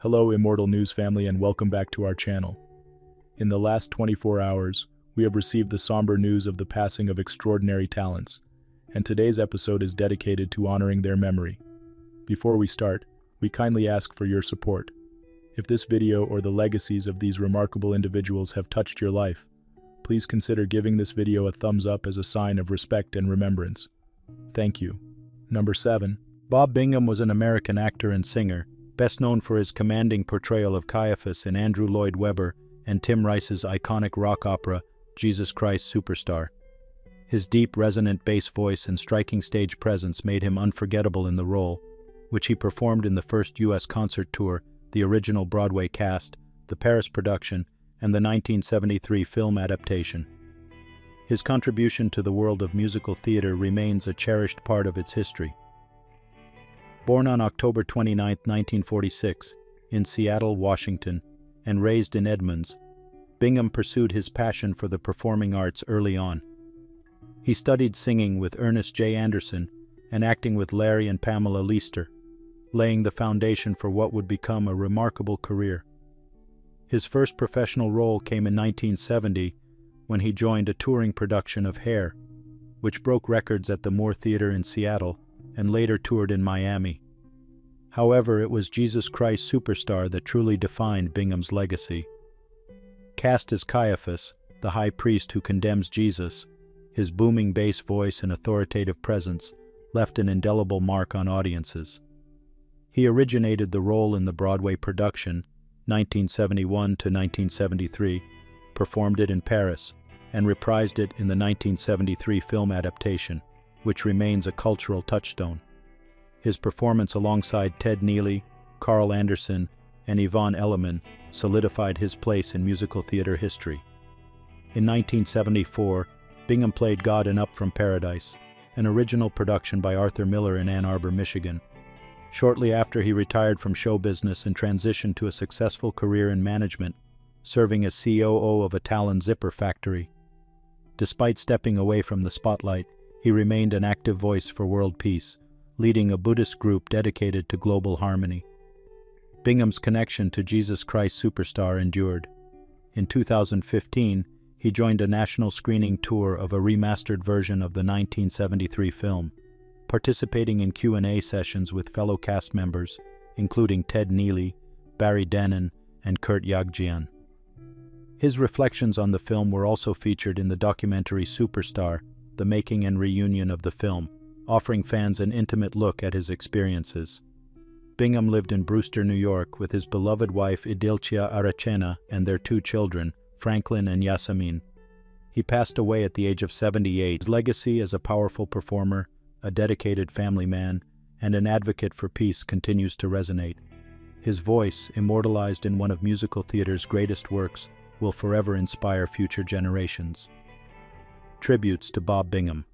Hello, Immortal News family, and welcome back to our channel. In the last 24 hours, we have received the somber news of the passing of extraordinary talents, and today's episode is dedicated to honoring their memory. Before we start, we kindly ask for your support. If this video or the legacies of these remarkable individuals have touched your life, please consider giving this video a thumbs up as a sign of respect and remembrance. Thank you. Number 7. Bob Bingham was an American actor and singer, best known for his commanding portrayal of Caiaphas in Andrew Lloyd Webber and Tim Rice's iconic rock opera, Jesus Christ Superstar. His deep, resonant bass voice and striking stage presence made him unforgettable in the role, which he performed in the first U.S. concert tour, the original Broadway cast, the Paris production, and the 1973 film adaptation. His contribution to the world of musical theater remains a cherished part of its history. Born on October 29, 1946, in Seattle, Washington, and raised in Edmonds, Bingham pursued his passion for the performing arts early on. He studied singing with Ernest J. Anderson and acting with Larry and Pamela Leicester, laying the foundation for what would become a remarkable career. His first professional role came in 1970 when he joined a touring production of Hair, which broke records at the Moore Theater in Seattle and later toured in Miami. However, it was Jesus Christ Superstar that truly defined Bingham's legacy. Cast as Caiaphas, the high priest who condemns Jesus, his booming bass voice and authoritative presence left an indelible mark on audiences. He originated the role in the Broadway production, 1971 to 1973, performed it in Paris, and reprised it in the 1973 film adaptation, which remains a cultural touchstone. His performance alongside Ted Neely, Carl Anderson, and Yvonne Elliman solidified his place in musical theater history. In 1974, Bingham played God in Up from Paradise, an original production by Arthur Miller in Ann Arbor, Michigan. Shortly after, he retired from show business and transitioned to a successful career in management, serving as COO of a Talon zipper factory. Despite stepping away from the spotlight, he remained an active voice for world peace, leading a Buddhist group dedicated to global harmony. Bingham's connection to Jesus Christ Superstar endured. In 2015, he joined a national screening tour of a remastered version of the 1973 film, participating in Q&A sessions with fellow cast members, including Ted Neely, Barry Dennen, and Kurt Yagjian. His reflections on the film were also featured in the documentary Superstar, the making and reunion of the film, offering fans an intimate look at his experiences. Bingham lived in Brewster, New York, with his beloved wife Idilcia Arachena and their 2 children, Franklin and Yasemin. He passed away at the age of 78. His legacy as a powerful performer, a dedicated family man, and an advocate for peace continues to resonate. His voice, immortalized in one of musical theater's greatest works, will forever inspire future generations. Tributes to Bob Bingham.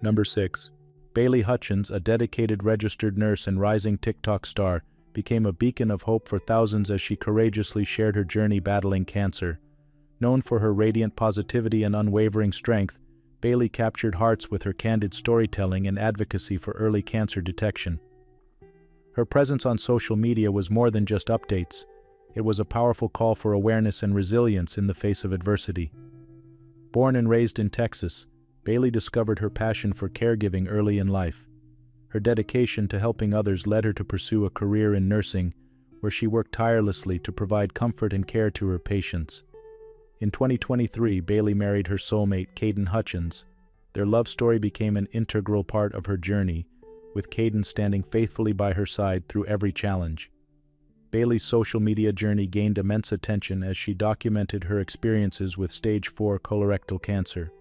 Number 6. Bailey Hutchins, a dedicated registered nurse and rising TikTok star, became a beacon of hope for thousands as she courageously shared her journey battling cancer. Known for her radiant positivity and unwavering strength, Bailey captured hearts with her candid storytelling and advocacy for early cancer detection. Her presence on social media was more than just updates. It was a powerful call for awareness and resilience in the face of adversity. Born and raised in Texas, Bailey discovered her passion for caregiving early in life. Her dedication to helping others led her to pursue a career in nursing, where she worked tirelessly to provide comfort and care to her patients. In 2023, Bailey married her soulmate, Caden Hutchins. Their love story became an integral part of her journey, with Caden standing faithfully by her side through every challenge. Bailey's social media journey gained immense attention as she documented her experiences with stage 4 colorectal cancer.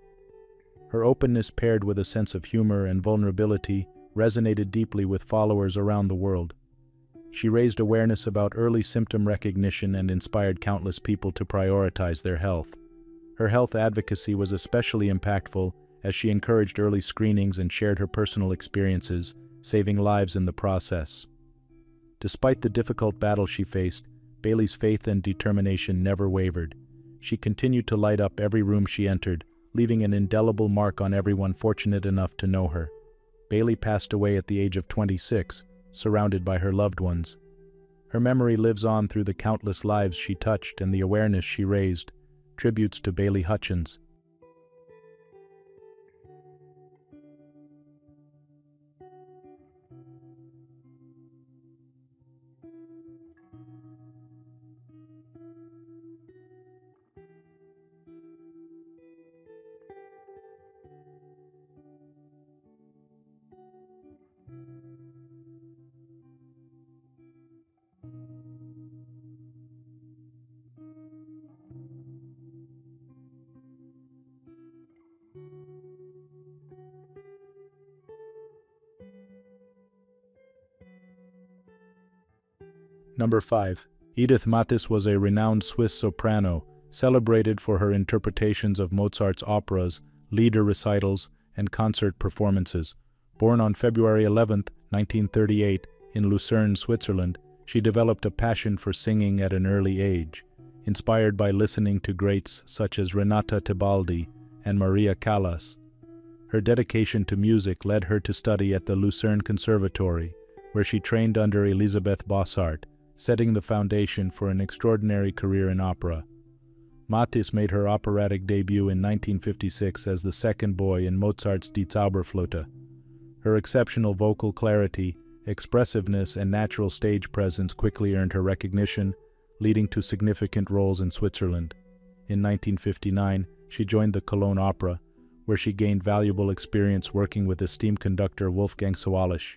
Her openness, paired with a sense of humor and vulnerability, resonated deeply with followers around the world. She raised awareness about early symptom recognition and inspired countless people to prioritize their health. Her health advocacy was especially impactful as she encouraged early screenings and shared her personal experiences, saving lives in the process. Despite the difficult battle she faced, Bailey's faith and determination never wavered. She continued to light up every room she entered, leaving an indelible mark on everyone fortunate enough to know her. Bailey passed away at the age of 26, surrounded by her loved ones. Her memory lives on through the countless lives she touched and the awareness she raised. Tributes to Bailey Hutchins. Number 5. Edith Mathis was a renowned Swiss soprano, celebrated for her interpretations of Mozart's operas, lieder recitals, and concert performances. Born on February 11, 1938, in Lucerne, Switzerland, she developed a passion for singing at an early age. Inspired by listening to greats such as Renata Tebaldi and Maria Callas. Her dedication to music led her to study at the Lucerne Conservatory, where she trained under Elisabeth Bossart, setting the foundation for an extraordinary career in opera. Mathis made her operatic debut in 1956 as the second boy in Mozart's Die Zauberflöte. Her exceptional vocal clarity, expressiveness, and natural stage presence quickly earned her recognition, leading to significant roles in Switzerland. In 1959, she joined the Cologne Opera, where she gained valuable experience working with esteemed conductor Wolfgang Sawallisch.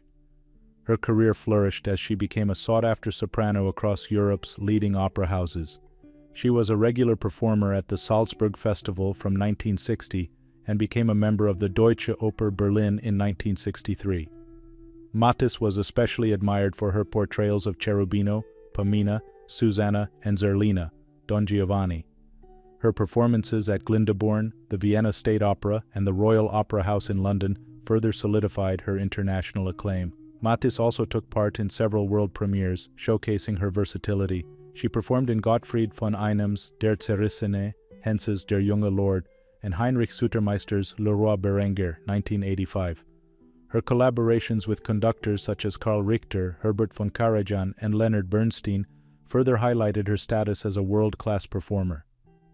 Her career flourished as she became a sought-after soprano across Europe's leading opera houses. She was a regular performer at the Salzburg Festival from 1960 and became a member of the Deutsche Oper Berlin in 1963. Mathis was especially admired for her portrayals of Cherubino, Pamina, Susanna, and Zerlina, Don Giovanni. Her performances at Glyndebourne, the Vienna State Opera, and the Royal Opera House in London further solidified her international acclaim. Mathis also took part in several world premieres, showcasing her versatility. She performed in Gottfried von Einem's Der Zerrissene, Hense's Der junge Lord, and Heinrich Sutermeister's Le Roi Berenguer, 1985. Her collaborations with conductors such as Karl Richter, Herbert von Karajan, and Leonard Bernstein further highlighted her status as a world-class performer.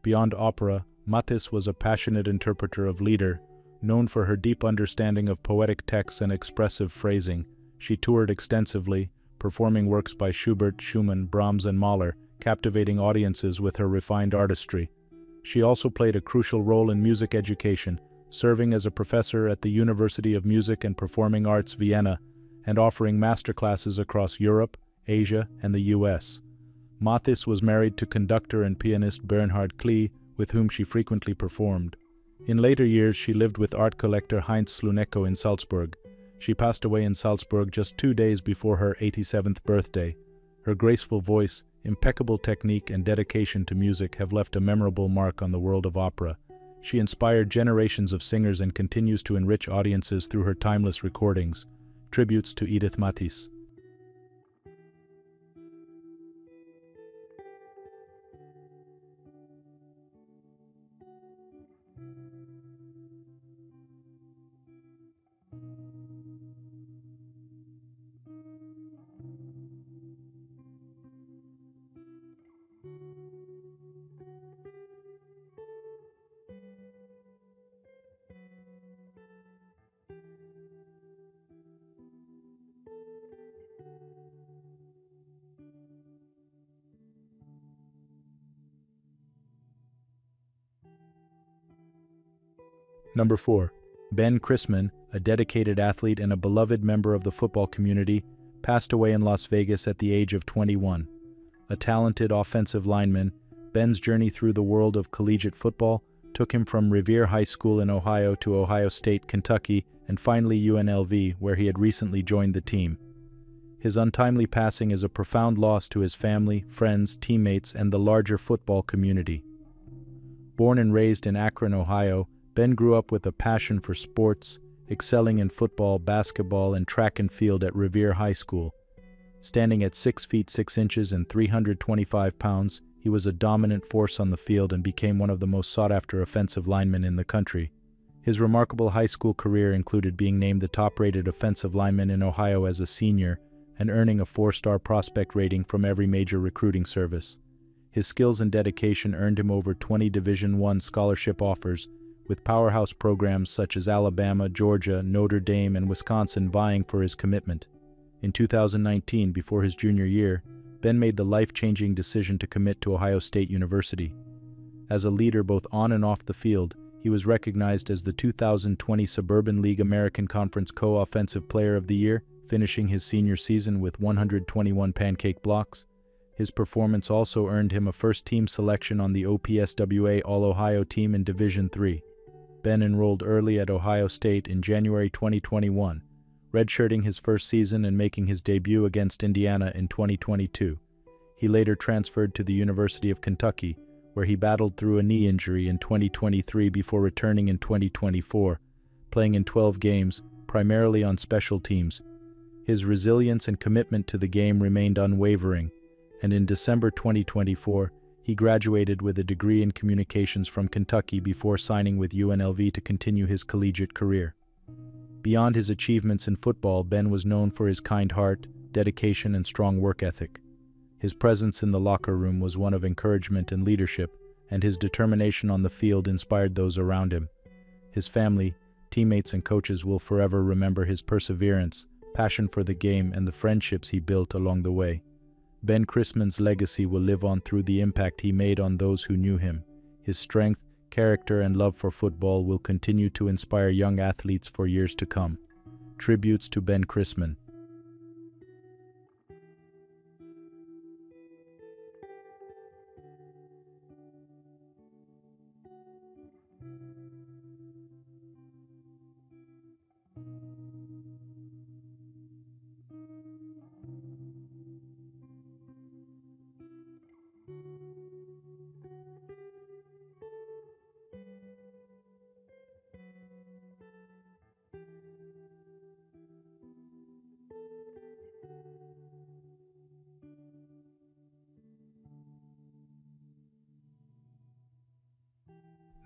Beyond opera, Mathis was a passionate interpreter of lieder, known for her deep understanding of poetic texts and expressive phrasing. She toured extensively, performing works by Schubert, Schumann, Brahms, and Mahler, captivating audiences with her refined artistry. She also played a crucial role in music education, serving as a professor at the University of Music and Performing Arts, Vienna, and offering masterclasses across Europe, Asia, and the U.S. Mathis was married to conductor and pianist Bernhard Klee, with whom she frequently performed. In later years, she lived with art collector Heinz Slunecko in Salzburg. She passed away in Salzburg just 2 days before her 87th birthday. Her graceful voice, impeccable technique, and dedication to music have left a memorable mark on the world of opera. She inspired generations of singers and continues to enrich audiences through her timeless recordings. Tributes to Edith Mathis. Number 4. Ben Christman, a dedicated athlete and a beloved member of the football community, passed away in Las Vegas at the age of 21. A talented offensive lineman, Ben's journey through the world of collegiate football took him from Revere High School in Ohio to Ohio State, Kentucky, and finally UNLV, where he had recently joined the team. His untimely passing is a profound loss to his family, friends, teammates, and the larger football community. Born and raised in Akron, Ohio, Ben grew up with a passion for sports, excelling in football, basketball, and track and field at Revere High School. Standing at 6 feet 6 inches and 325 pounds, he was a dominant force on the field and became one of the most sought-after offensive linemen in the country. His remarkable high school career included being named the top-rated offensive lineman in Ohio as a senior and earning a 4-star prospect rating from every major recruiting service. His skills and dedication earned him over 20 Division I scholarship offers, with powerhouse programs such as Alabama, Georgia, Notre Dame, and Wisconsin vying for his commitment. In 2019, before his junior year, Ben made the life-changing decision to commit to Ohio State University. As a leader both on and off the field, he was recognized as the 2020 Suburban League American Conference Co-Offensive Player of the Year, finishing his senior season with 121 pancake blocks. His performance also earned him a first-team selection on the OPSWA All-Ohio team in Division III. Ben enrolled early at Ohio State in January 2021, redshirting his first season and making his debut against Indiana in 2022. He later transferred to the University of Kentucky, where he battled through a knee injury in 2023 before returning in 2024, playing in 12 games, primarily on special teams. His resilience and commitment to the game remained unwavering, and in December 2024, he graduated with a degree in communications from Kentucky before signing with UNLV to continue his collegiate career. Beyond his achievements in football, Ben was known for his kind heart, dedication, and strong work ethic. His presence in the locker room was one of encouragement and leadership, and his determination on the field inspired those around him. His family, teammates, and coaches will forever remember his perseverance, passion for the game, and the friendships he built along the way. Ben Christman's legacy will live on through the impact he made on those who knew him. His strength, character, and love for football will continue to inspire young athletes for years to come. Tributes to Ben Christman.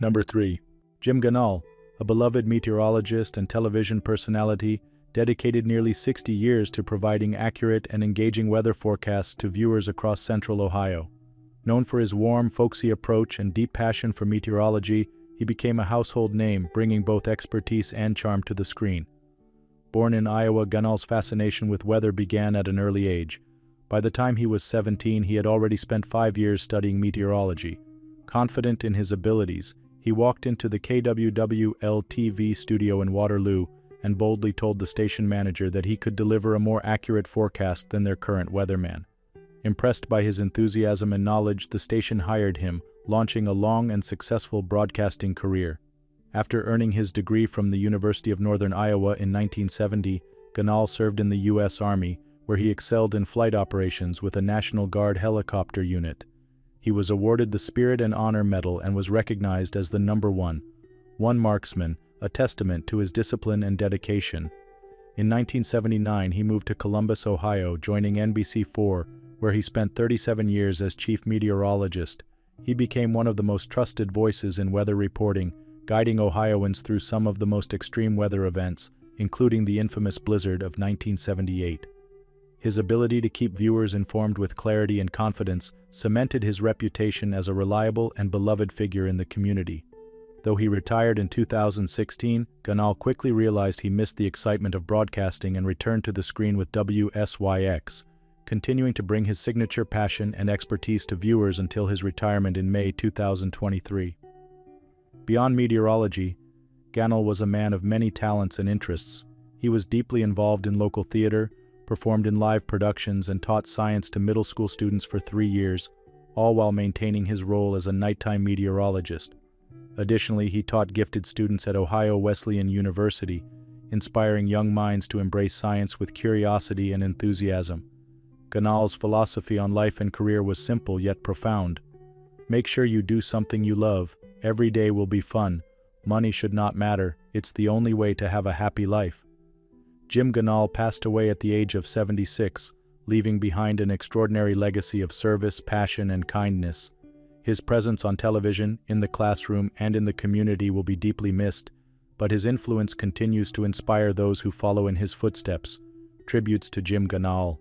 Number 3. Jym Ganahl, a beloved meteorologist and television personality, dedicated nearly 60 years to providing accurate and engaging weather forecasts to viewers across central Ohio. Known for his warm, folksy approach and deep passion for meteorology, he became a household name, bringing both expertise and charm to the screen. Born in Iowa, Ganahl's fascination with weather began at an early age. By the time he was 17, he had already spent 5 years studying meteorology. Confident in his abilities, he walked into the KWWL-TV studio in Waterloo and boldly told the station manager that he could deliver a more accurate forecast than their current weatherman. Impressed by his enthusiasm and knowledge, the station hired him, launching a long and successful broadcasting career. After earning his degree from the University of Northern Iowa in 1970, Ganahl served in the U.S. Army, where he excelled in flight operations with a National Guard helicopter unit. He was awarded the Spirit and Honor Medal and was recognized as the number one marksman, a testament to his discipline and dedication. In 1979, he moved to Columbus, Ohio, joining NBC4, where he spent 37 years as chief meteorologist. He became one of the most trusted voices in weather reporting, guiding Ohioans through some of the most extreme weather events, including the infamous blizzard of 1978. His ability to keep viewers informed with clarity and confidence cemented his reputation as a reliable and beloved figure in the community. Though he retired in 2016, Ganahl quickly realized he missed the excitement of broadcasting and returned to the screen with WSYX, continuing to bring his signature passion and expertise to viewers until his retirement in May 2023. Beyond meteorology, Ganahl was a man of many talents and interests. He was deeply involved in local theater, performed in live productions, and taught science to middle school students for 3 years, all while maintaining his role as a nighttime meteorologist. Additionally, he taught gifted students at Ohio Wesleyan University, inspiring young minds to embrace science with curiosity and enthusiasm. Ganahl's philosophy on life and career was simple yet profound. Make sure you do something you love. Every day will be fun. Money should not matter. It's the only way to have a happy life. Jym Ganahl passed away at the age of 76, leaving behind an extraordinary legacy of service, passion, and kindness. His presence on television, in the classroom, and in the community will be deeply missed, but his influence continues to inspire those who follow in his footsteps. Tributes to Jym Ganahl.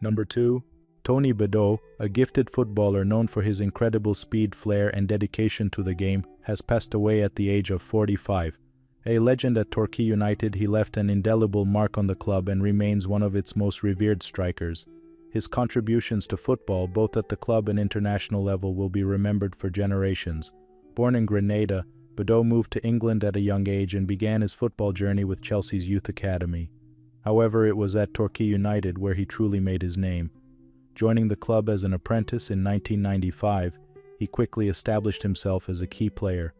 Number 2. Tony Bedeau, a gifted footballer known for his incredible speed, flair, and dedication to the game, has passed away at the age of 45. A legend at Torquay United, he left an indelible mark on the club and remains one of its most revered strikers. His contributions to football, both at the club and international level, will be remembered for generations. Born in Grenada, Bedeau moved to England at a young age and began his football journey with Chelsea's youth academy. However, it was at Torquay United where he truly made his name. Joining the club as an apprentice in 1995, he quickly established himself as a key player,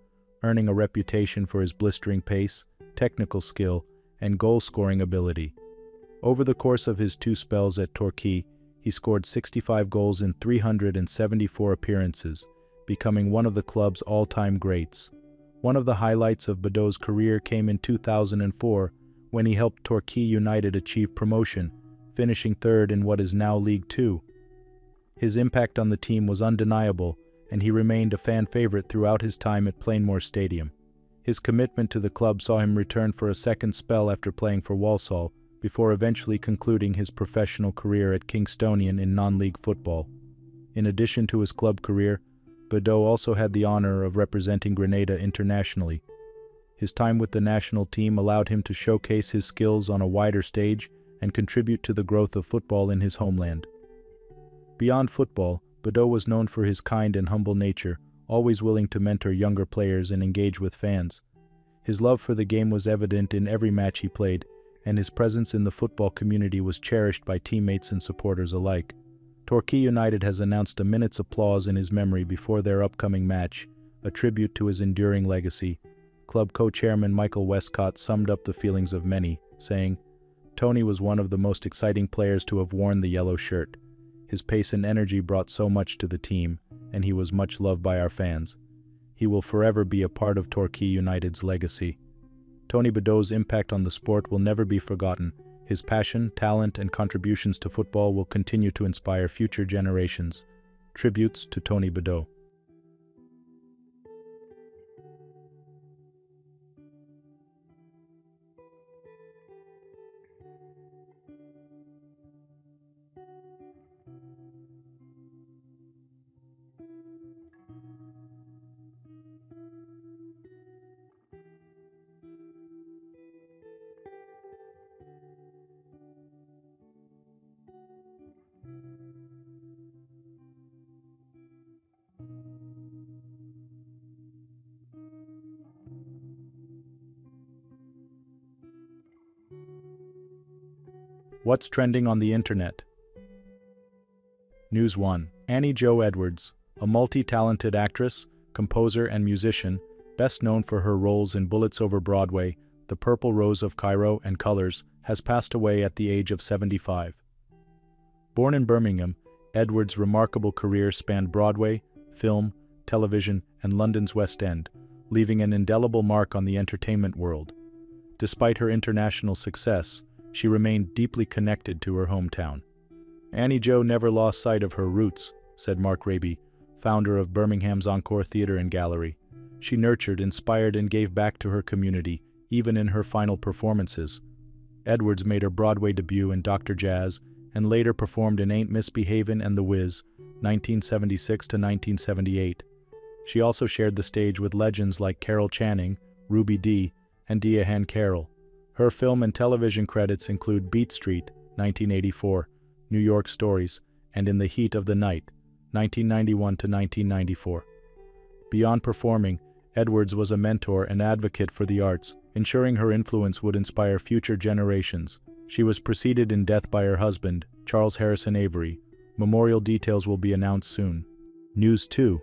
earning a reputation for his blistering pace, technical skill, and goal-scoring ability. Over the course of his 2 spells at Torquay, he scored 65 goals in 374 appearances, becoming one of the club's all-time greats. One of the highlights of Bedeau's career came in 2004, when he helped Torquay United achieve promotion, finishing 3rd in what is now League Two. His impact on the team was undeniable, and he remained a fan favorite throughout his time at Plainmoor Stadium. His commitment to the club saw him return for a second spell after playing for Walsall, before eventually concluding his professional career at Kingstonian in non-league football. In addition to his club career, Bedeau also had the honor of representing Grenada internationally. His time with the national team allowed him to showcase his skills on a wider stage and contribute to the growth of football in his homeland. Beyond football, Bedeau was known for his kind and humble nature, always willing to mentor younger players and engage with fans. His love for the game was evident in every match he played, and his presence in the football community was cherished by teammates and supporters alike. Torquay United has announced a minute's applause in his memory before their upcoming match, a tribute to his enduring legacy. Club co-chairman Michael Westcott summed up the feelings of many, saying, "Tony was one of the most exciting players to have worn the yellow shirt. His pace and energy brought so much to the team, and he was much loved by our fans. He will forever be a part of Torquay United's legacy." Tony Bedeau's impact on the sport will never be forgotten. His passion, talent, and contributions to football will continue to inspire future generations. Tributes to Tony Bedeau. What's trending on the internet? News 1. Annie Jo Edwards, a multi-talented actress, composer, and musician, best known for her roles in Bullets Over Broadway, The Purple Rose of Cairo, and Colors, has passed away at the age of 75. Born in Birmingham, Edwards' remarkable career spanned Broadway, film, television, and London's West End, leaving an indelible mark on the entertainment world. Despite her international success, she remained deeply connected to her hometown. "Annie Jo never lost sight of her roots," said Mark Raby, founder of Birmingham's Encore Theatre and Gallery. She nurtured, inspired, and gave back to her community, even in her final performances. Edwards made her Broadway debut in Dr. Jazz and later performed in Ain't Misbehavin' and The Wiz, 1976 to 1978. She also shared the stage with legends like Carol Channing, Ruby Dee, and Diane Carroll. Her film and television credits include Beat Street, 1984, New York Stories, and In the Heat of the Night, 1991 to 1994. Beyond performing, Edwards was a mentor and advocate for the arts, ensuring her influence would inspire future generations. She was preceded in death by her husband, Charles Harrison Avery. Memorial details will be announced soon. News 2.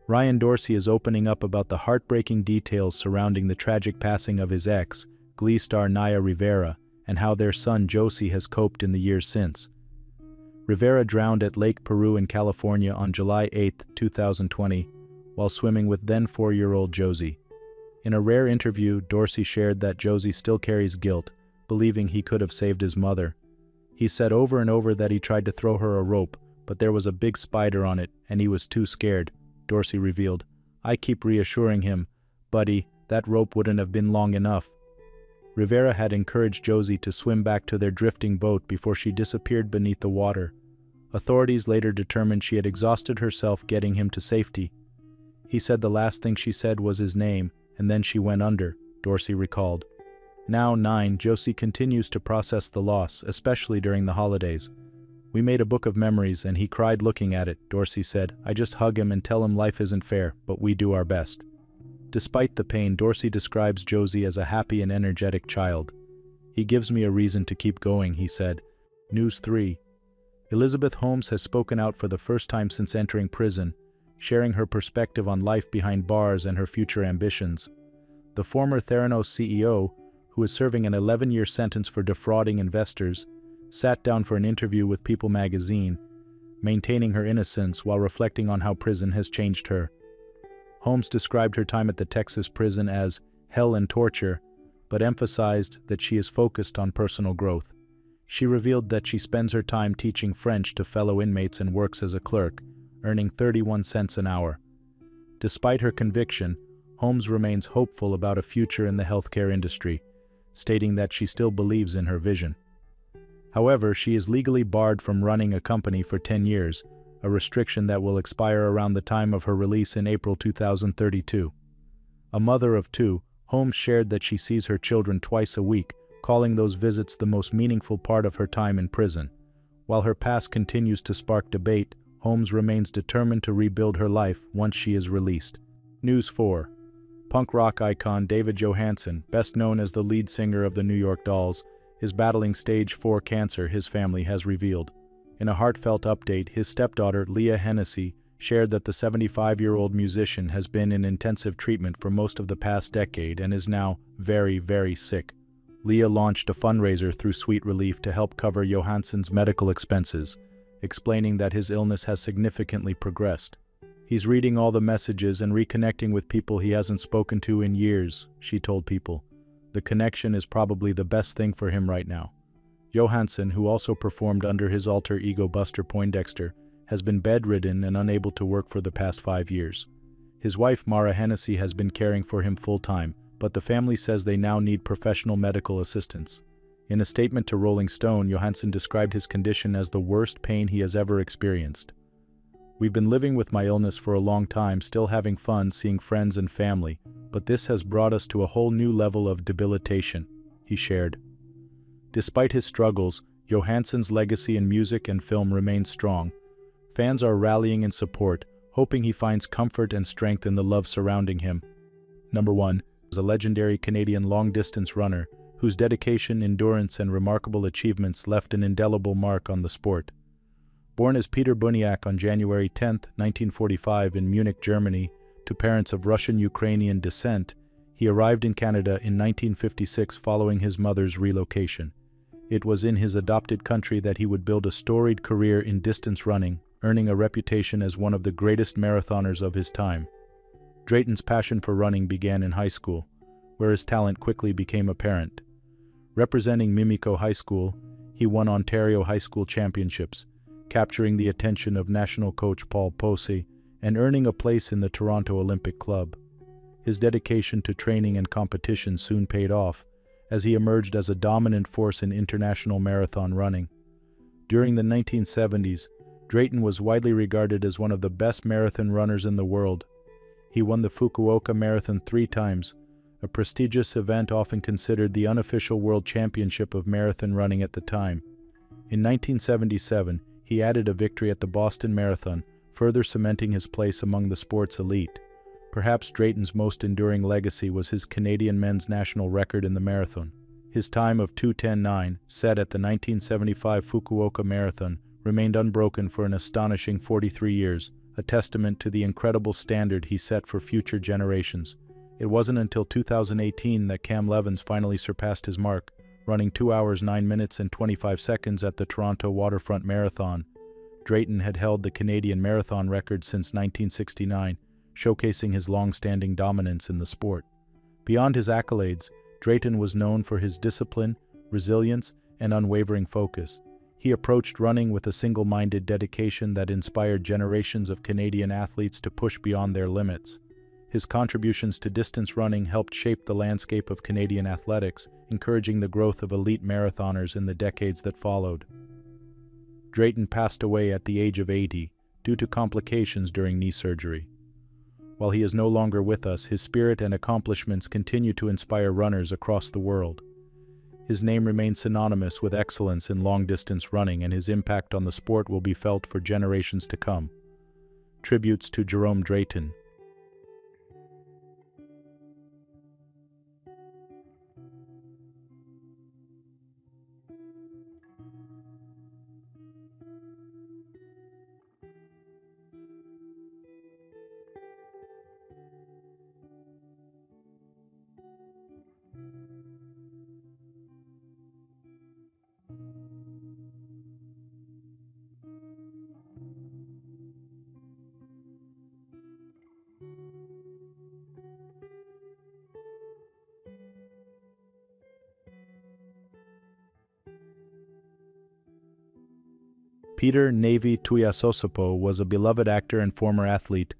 Ryan Dorsey is opening up about the heartbreaking details surrounding the tragic passing of his ex, Glee star Naya Rivera, and how their son Josie has coped in the years since. Rivera drowned at Lake Peru in California on July 8, 2020, while swimming with then 4-year-old Josie. In a rare interview, Dorsey shared that Josie still carries guilt, believing he could have saved his mother. He said over and over that he tried to throw her a rope, but there was a big spider on it, and he was too scared, Dorsey revealed. I keep reassuring him, buddy, that rope wouldn't have been long enough. Rivera had encouraged Josie to swim back to their drifting boat before she disappeared beneath the water. Authorities later determined she had exhausted herself getting him to safety. He said the last thing she said was his name, and then she went under, Dorsey recalled. Now 9, Josie continues to process the loss, especially during the holidays. We made a book of memories and he cried looking at it, Dorsey said. I just hug him and tell him life isn't fair, but we do our best. Despite the pain, Dorsey describes Josie as a happy and energetic child. He gives me a reason to keep going, he said. News 3. Elizabeth Holmes has spoken out for the first time since entering prison, sharing her perspective on life behind bars and her future ambitions. The former Theranos CEO, who is serving an 11-year sentence for defrauding investors, sat down for an interview with People magazine, maintaining her innocence while reflecting on how prison has changed her. Holmes described her time at the Texas prison as hell and torture, but emphasized that she is focused on personal growth. She revealed that she spends her time teaching French to fellow inmates and works as a clerk, earning 31 cents an hour. Despite her conviction, Holmes remains hopeful about a future in the healthcare industry, stating that she still believes in her vision. However, she is legally barred from running a company for 10 years, a restriction that will expire around the time of her release in April 2032. A mother of 2, Holmes shared that she sees her children twice a week, calling those visits the most meaningful part of her time in prison. While her past continues to spark debate, Holmes remains determined to rebuild her life once she is released. News 4. Punk rock icon David Johansen, best known as the lead singer of the New York Dolls, is battling stage 4 cancer, his family has revealed. In a heartfelt update, his stepdaughter, Leah Hennessy, shared that the 75-year-old musician has been in intensive treatment for most of the past decade and is now very, very sick. Leah launched a fundraiser through Sweet Relief to help cover Johansen's medical expenses, explaining that his illness has significantly progressed. He's reading all the messages and reconnecting with people he hasn't spoken to in years, she told People. The connection is probably the best thing for him right now. Johansen, who also performed under his alter ego Buster Poindexter, has been bedridden and unable to work for the past 5 years. His wife Mara Hennessy has been caring for him full-time, but the family says they now need professional medical assistance. In a statement to Rolling Stone, Johansen described his condition as the worst pain he has ever experienced. We've been living with my illness for a long time, still having fun, seeing friends and family, but this has brought us to a whole new level of debilitation, he shared. Despite his struggles, Johansen's legacy in music and film remains strong. Fans are rallying in support, hoping he finds comfort and strength in the love surrounding him. Number 1 is a legendary Canadian long-distance runner whose dedication, endurance, and remarkable achievements left an indelible mark on the sport. Born as Peter Buniak on January 10, 1945 in Munich, Germany, to parents of Russian-Ukrainian descent, he arrived in Canada in 1956 following his mother's relocation. It was in his adopted country that he would build a storied career in distance running, earning a reputation as one of the greatest marathoners of his time. Drayton's passion for running began in high school, where his talent quickly became apparent. Representing Mimico High School, he won Ontario High School Championships, capturing the attention of national coach Paul Posey and earning a place in the Toronto Olympic Club. His dedication to training and competition soon paid off, as he emerged as a dominant force in international marathon running. During the 1970s, Drayton was widely regarded as one of the best marathon runners in the world, He won the Fukuoka Marathon 3 times, a prestigious event often considered the unofficial world championship of marathon running at the time. In 1977, he added a victory at the Boston Marathon, further cementing his place among the sport's elite. Perhaps Drayton's most enduring legacy was his Canadian men's national record in the marathon. His time of 2:10.9, set at the 1975 Fukuoka Marathon, remained unbroken for an astonishing 43 years, a testament to the incredible standard he set for future generations. It wasn't until 2018 that Cam Levins finally surpassed his mark, running 2 hours 9 minutes and 25 seconds at the Toronto Waterfront Marathon. Drayton had held the Canadian marathon record since 1969, showcasing his long-standing dominance in the sport. Beyond his accolades, Drayton was known for his discipline, resilience, and unwavering focus. He approached running with a single-minded dedication that inspired generations of Canadian athletes to push beyond their limits. His contributions to distance running helped shape the landscape of Canadian athletics, encouraging the growth of elite marathoners in the decades that followed. Drayton passed away at the age of 80 due to complications during knee surgery. While he is no longer with us, his spirit and accomplishments continue to inspire runners across the world. His name remains synonymous with excellence in long-distance running, and his impact on the sport will be felt for generations to come. Tributes to Jerome Drayton. Peter Navy Tuas was a beloved actor and former athlete